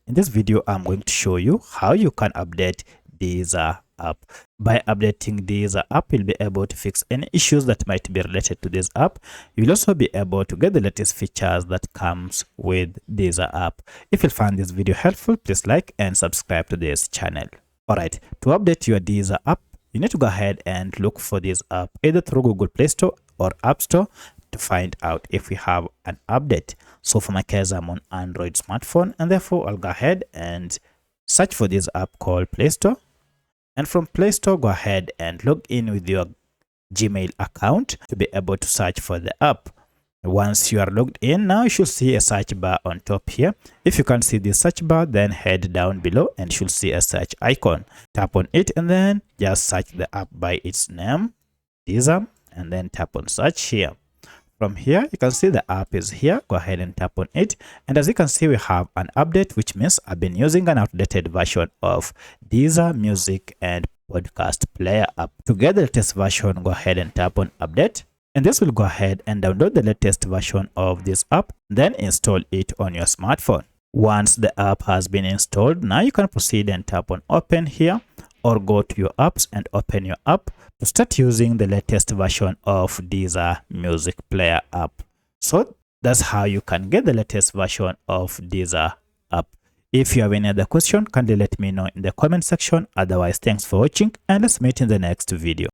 In this video, I'm going to show you how you can update Deezer app. By updating Deezer app, you'll be able to fix any issues that might be related to this app. You'll also be able to get the latest features that comes with Deezer app. If you find this video helpful, please like and subscribe to this channel. Alright, to update your Deezer app, you need to go ahead and look for this app either through Google Play Store or App Store to find out if we have an update. So for my case, I'm on Android smartphone, and therefore I'll go ahead and search for this app called Play Store. And from Play Store, go ahead and log in with your Gmail account to be able to search for the app. Once you are logged in, now you should see a search bar on top here. If you can't see this search bar, then head down below and you should see a search icon. Tap on it and then just search the app by its name, Deezer, and then tap on search here. From here, you can see the app is here. Go ahead and tap on it. And as you can see, we have an update, which means I've been using an outdated version of Deezer Music and Podcast Player app. To get the latest version, go ahead and tap on update. And this will go ahead and download the latest version of this app, then install it on your smartphone. Once the app has been installed, now you can proceed and tap on open here, or go to your apps and open your app to start using the latest version of Deezer Music Player app. So that's how you can get the latest version of Deezer app. If you have any other question, kindly let me know in the comment section. Otherwise, thanks for watching and let's meet in the next video.